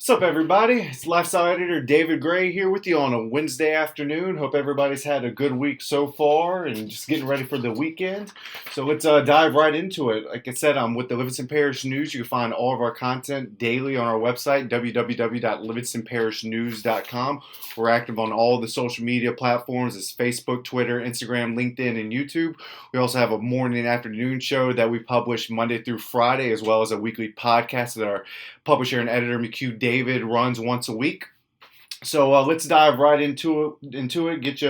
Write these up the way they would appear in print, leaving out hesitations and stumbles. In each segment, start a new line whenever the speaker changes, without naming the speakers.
What's up, everybody? It's Lifestyle Editor David Gray here with you on a Wednesday afternoon. Hope everybody's had a good week so far and just getting ready for the weekend. So let's dive right into it. Like I said, I'm with the Livingston Parish News. You can find all of our content daily on our website, www.livingstonparishnews.com. We're active on all the social media platforms as Facebook, Twitter, Instagram, LinkedIn, and YouTube. We also have a morning and afternoon show that we publish Monday through Friday, as well as a weekly podcast that our publisher and editor McHugh David runs once a week. So let's dive right into it. Get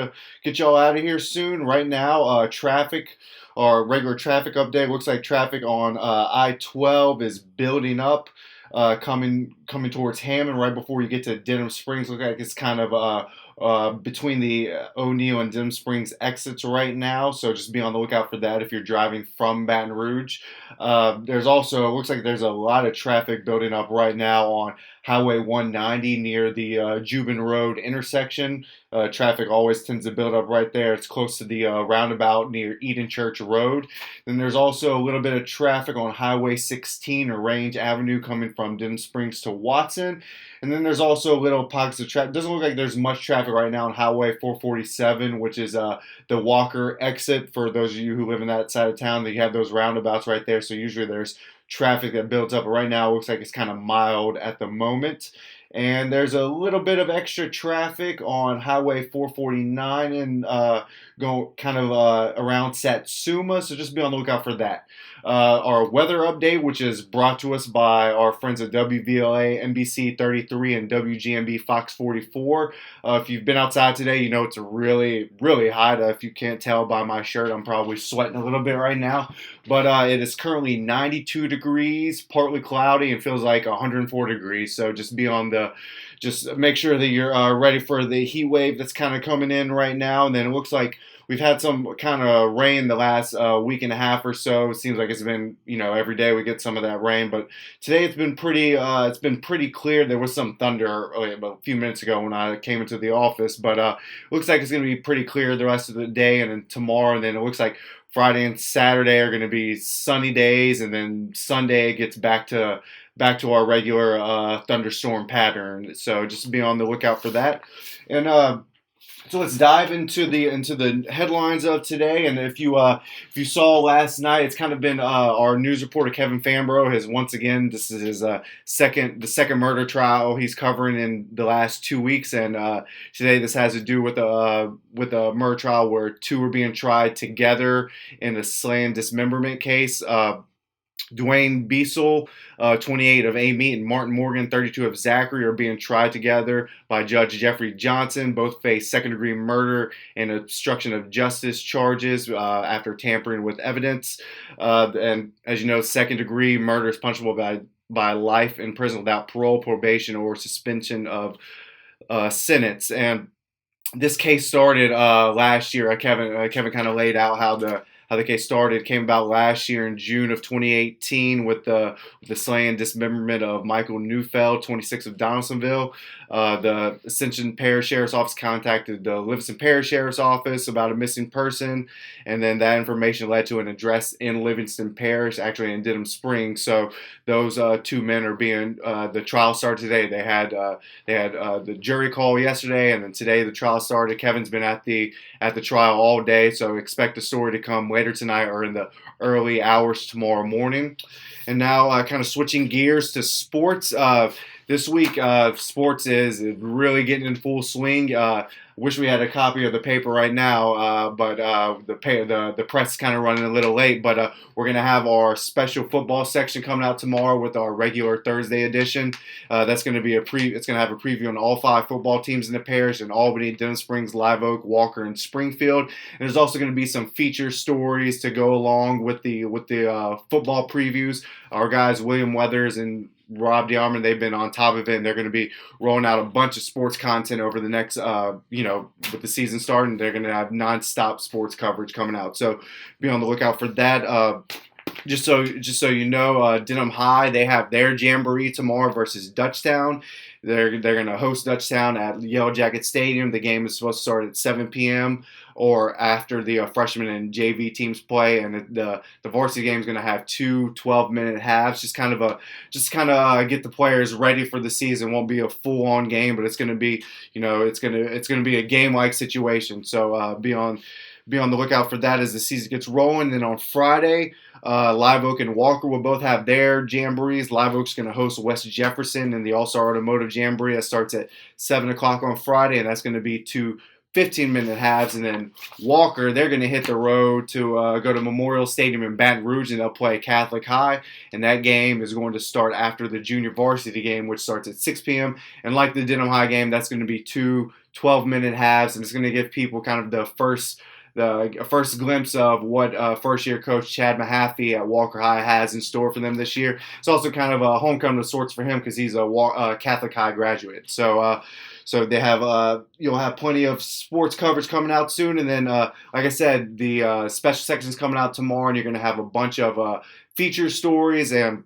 y'all out of here soon. Right now, traffic, our regular traffic update looks like traffic on I-12 is building up, coming towards Hammond right before you get to Denham Springs. Looks like it's kind of between the O'Neill and Denham Springs exits right now, so just be on the lookout for that if you're driving from Baton Rouge. There's also, it looks like there's a lot of traffic building up right now on Highway 190 near the Jubin Road intersection. Traffic always tends to build up right there. It's close to the roundabout near Eden Church Road. Then there's also a little bit of traffic on Highway 16 or Range Avenue coming from Denham Springs to Watson. And then there's also little pockets of traffic. Doesn't look like there's much traffic right now on Highway 447, which is the Walker exit. For those of you who live in that side of town, they have those roundabouts right there. So usually there's traffic that builds up. But right now it looks like it's kind of mild at the moment. And there's a little bit of extra traffic on Highway 449 and go kind of around Satsuma, so just be on the lookout for that. Our weather update, which is brought to us by our friends at WVLA, NBC 33, and WGMB Fox 44. If you've been outside today, you know it's really, really hot. If you can't tell by my shirt, I'm probably sweating a little bit right now. But it is currently 92 degrees, partly cloudy, and feels like 104 degrees. So just be on the just make sure that you're ready for the heat wave that's kind of coming in right now. And then it looks like we've had some kind of rain the last week and a half or so. It seems like it's been, every day we get some of that rain. But today it's been pretty clear. There was some thunder about a few minutes ago when I came into the office. But it looks like it's going to be pretty clear the rest of the day and then tomorrow. And then it looks like Friday and Saturday are going to be sunny days. And then Sunday it gets back to our regular thunderstorm pattern. So just be on the lookout for that. And so let's dive into the headlines of today. And if you saw last night, it's kind of been our news reporter Kevin Fambro has once again, this is his second murder trial he's covering in the last 2 weeks. And today this has to do with a murder trial where two were being tried together in a slaying dismemberment case. Dwayne Beasel, 28 of Amy, and Martin Morgan, 32 of Zachary, are being tried together by Judge Jeffrey Johnson. Both face second-degree murder and obstruction of justice charges after tampering with evidence. And as you know, second-degree murder is punishable by life in prison without parole, probation, or suspension of sentence. And this case started last year. Kevin kind of laid out how the case started. It came about last year in June of 2018 with the slaying and dismemberment of Michael Neufeld, 26 of Donaldsonville. The Livingston Parish Sheriff's Office contacted the Livingston Parish Sheriff's Office about a missing person, and then that information led to an address in Livingston Parish, actually in Denham Springs. So those two men are being the trial started today. They had the jury call yesterday, and then today the trial started. Kevin's been at the trial all day, so expect the story to come later tonight or in the early hours tomorrow morning. And now kind of switching gears to sports. This week, sports is really getting in full swing. Wish we had a copy of the paper right now, but the press is kind of running a little late. But we're going to have our special football section coming out tomorrow with our regular Thursday edition. That's going to be it's going to have a preview on all 5 football teams in the parish: in Albany, Denham Springs, Live Oak, Walker, and Springfield. And there's also going to be some feature stories to go along with the football previews. Our guys William Weathers and Rob DeArmond, they've been on top of it, and they're going to be rolling out a bunch of sports content over the next, with the season starting. They're going to have nonstop sports coverage coming out. So be on the lookout for that. Just so you know, Denham High, they have their jamboree tomorrow versus Dutchtown. They're going to host Dutchtown at Yellow Jacket Stadium. The game is supposed to start at 7 p.m. or after the freshman and JV teams play, and the varsity game is going to have two 12-minute halves. Just kind of get the players ready for the season. Won't be a full-on game, but it's going to be it's going to be a game-like situation. So be on the lookout for that as the season gets rolling. Then on Friday, Live Oak and Walker will both have their jamborees. Live Oak's going to host West Jefferson in the All-Star Automotive Jamboree. That starts at 7 o'clock on Friday, and that's going to be two 15-minute halves. And then Walker, they're going to hit the road to go to Memorial Stadium in Baton Rouge, and they'll play Catholic High. And that game is going to start after the junior varsity game, which starts at 6 p.m. And like the Denham High game, that's going to be two 12-minute halves, and it's going to give people kind of the first glimpse of what first-year coach Chad Mahaffey at Walker High has in store for them this year. It's also kind of a homecoming of sorts for him because he's a Catholic High graduate. So they have you'll have plenty of sports coverage coming out soon, and then like I said, the special section's coming out tomorrow, and you're going to have a bunch of feature stories. And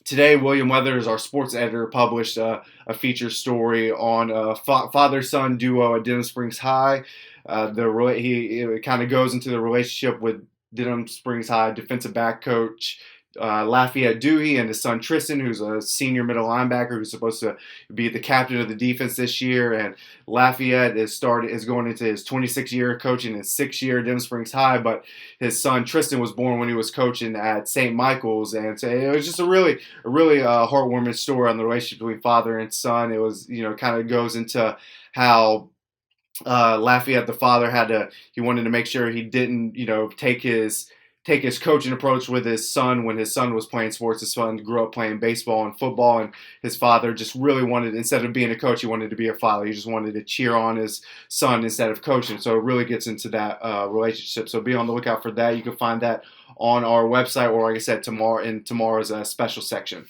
today, William Weathers, our sports editor, published a feature story on father-son duo at Denham Springs High. It kind of goes into the relationship with Denham Springs High defensive back coach Lafayette Dewey and his son Tristan, who's a senior middle linebacker who's supposed to be the captain of the defense this year. And Lafayette is going into his 26th year coaching his 6th year at Denham Springs High, but his son Tristan was born when he was coaching at St. Michael's, and so it was just a really heartwarming story on the relationship between father and son. It was kind of goes into how Lafayette, the father, he wanted to make sure he didn't, take his coaching approach with his son when his son was playing sports. His son grew up playing baseball and football, and his father just really wanted, instead of being a coach, he wanted to be a father. He just wanted to cheer on his son instead of coaching. So it really gets into that relationship. So be on the lookout for that. You can find that on our website, or like I said, tomorrow's special section.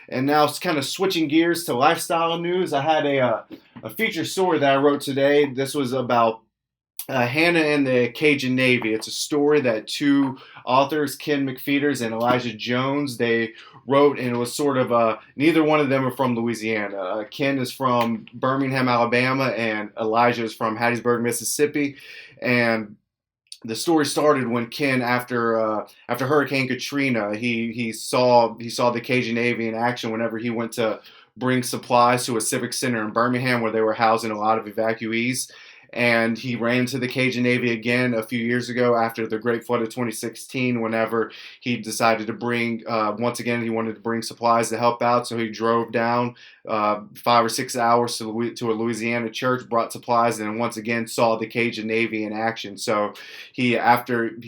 And now it's kind of switching gears to lifestyle news. I had a feature story that I wrote today. This was about Hannah and the Cajun Navy. It's a story that two authors, Ken McFeeters and Elijah Jones, they wrote, and it was sort of neither one of them are from Louisiana. Ken is from Birmingham, Alabama, and Elijah is from Hattiesburg, Mississippi. And the story started when Ken, after Hurricane Katrina, he saw the Cajun Navy in action whenever he went to bring supplies to a civic center in Birmingham where they were housing a lot of evacuees. And he ran into the Cajun Navy again a few years ago after the Great Flood of 2016, whenever he decided to bring, once again, he wanted to bring supplies to help out. So he drove down 5 or 6 hours to a Louisiana church, brought supplies, and once again saw the Cajun Navy in action. So he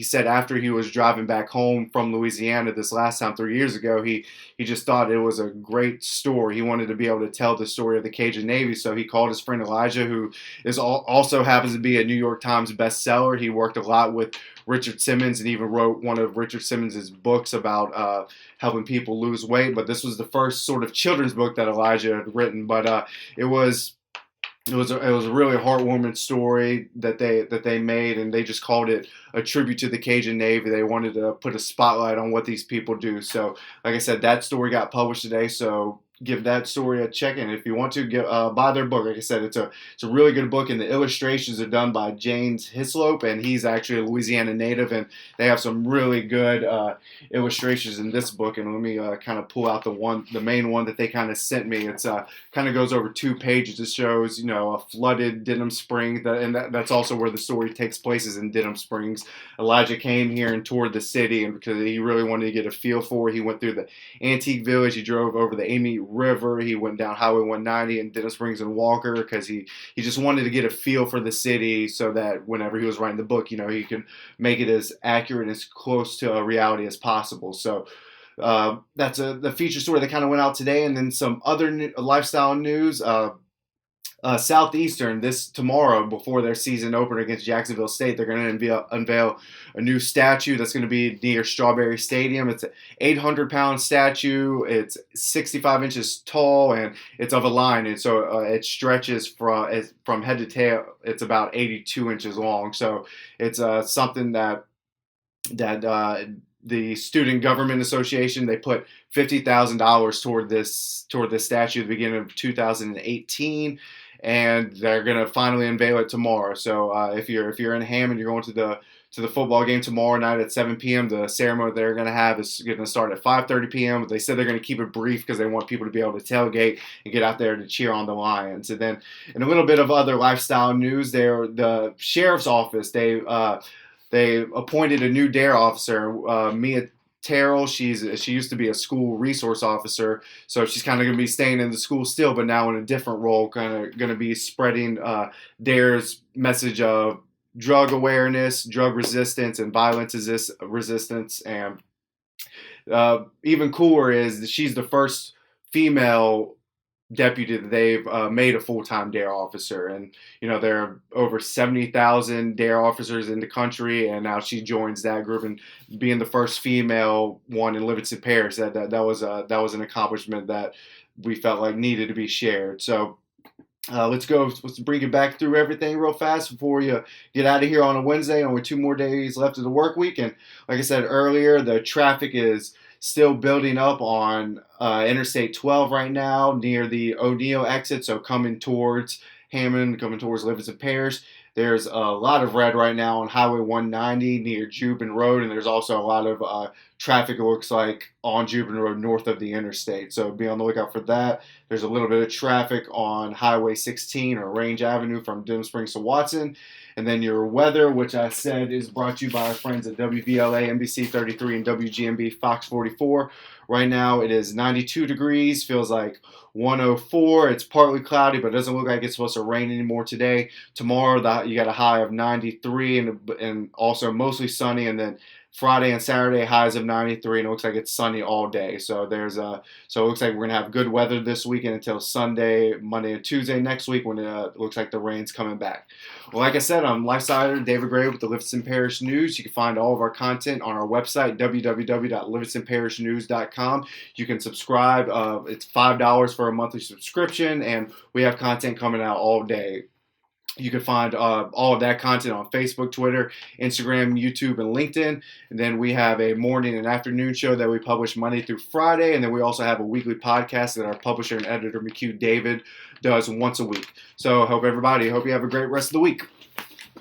said after he was driving back home from Louisiana this last time 3 years ago, he just thought it was a great story. He wanted to be able to tell the story of the Cajun Navy. So he called his friend Elijah, who is also happens to be a New York Times bestseller. He worked a lot with Richard Simmons and even wrote one of Richard Simmons' books about helping people lose weight. But this was the first sort of children's book that Elijah had written. But it was a really heartwarming story that they made, and they just called it a tribute to the Cajun Navy. They wanted to put a spotlight on what these people do. So, like I said, that story got published today. So give that story a check, and if you want to buy their book. Like I said, it's a really good book, and the illustrations are done by James Hislop, and he's actually a Louisiana native, and they have some really good illustrations in this book. And let me kind of pull out the main one that they kind of sent me. It's kind of goes over 2 pages. It shows a flooded Denham Springs, and that's also where the story takes place, is in Denham Springs. Elijah came here and toured the city, and because he really wanted to get a feel for it, he went through the Antique Village. He drove over the Amy River. He went down Highway 190 in Denham Springs and Walker because he just wanted to get a feel for the city, so that whenever he was writing the book, he could make it as accurate and as close to a reality as possible. So that's the feature story that kind of went out today. And then some other lifestyle news. Southeastern, tomorrow, before their season opener against Jacksonville State, they're going to unveil a new statue that's going to be near Strawberry Stadium. It's an 800-pound statue. It's 65 inches tall, and it's of a lion. And so it stretches from head to tail. It's about 82 inches long. So it's something that the Student Government Association, they put $50,000 toward this statue at the beginning of 2018, and they're gonna finally unveil it tomorrow. So if you're in Hammond, you're going to the football game tomorrow night at 7 p.m. The ceremony they're going to have is going to start at 5:30 p.m. They said they're going to keep it brief because they want people to be able to tailgate and get out there to cheer on the Lions. And then, in a little bit of other lifestyle news, the sheriff's office they appointed a new DARE officer, Mia Terrell. She used to be a school resource officer, so she's kind of going to be staying in the school still, but now in a different role, kind of going to be spreading DARE's message of drug awareness, drug resistance, and violence resistance. And even cooler is that she's the first female deputy that they've made a full-time DARE officer. And there are over 70,000 DARE officers in the country, and now she joins that group, and being the first female one in Livingston Parish, that was an accomplishment that we felt like needed to be shared. So let's bring it back through everything real fast before you get out of here on a Wednesday. Only 2 more days left of the work week. And like I said earlier, the traffic is still building up on Interstate 12 right now near the O'Neill exit. So coming towards Hammond, coming towards Livingston Parish. There's a lot of red right now on Highway 190 near Jubin Road, and there's also a lot of traffic, it looks like, on Jubin Road north of the interstate. So be on the lookout for that. There's a little bit of traffic on Highway 16 or Range Avenue from Denham Springs to Watson. And then your weather, which I said is brought to you by our friends at WVLA, NBC 33, and WGMB Fox 44. Right now it is 92 degrees, feels like 104. It's partly cloudy, but it doesn't look like it's supposed to rain anymore today. Tomorrow you got a high of 93 and also mostly sunny, and then Friday and Saturday highs of 93, and it looks like it's sunny all day. So so it looks like we're gonna have good weather this weekend until Sunday, Monday, and Tuesday next week when it looks like the rain's coming back. Well, like I said, I'm Lifestyle David Gray with the Livingston Parish News. You can find all of our content on our website, www.livingstonparishnews.com. You can subscribe. It's $5 for a monthly subscription, and we have content coming out all day. You can find all of that content on Facebook, Twitter, Instagram, YouTube, and LinkedIn. And then we have a morning and afternoon show that we publish Monday through Friday. And then we also have a weekly podcast that our publisher and editor, McHugh David, does once a week. So hope you have a great rest of the week.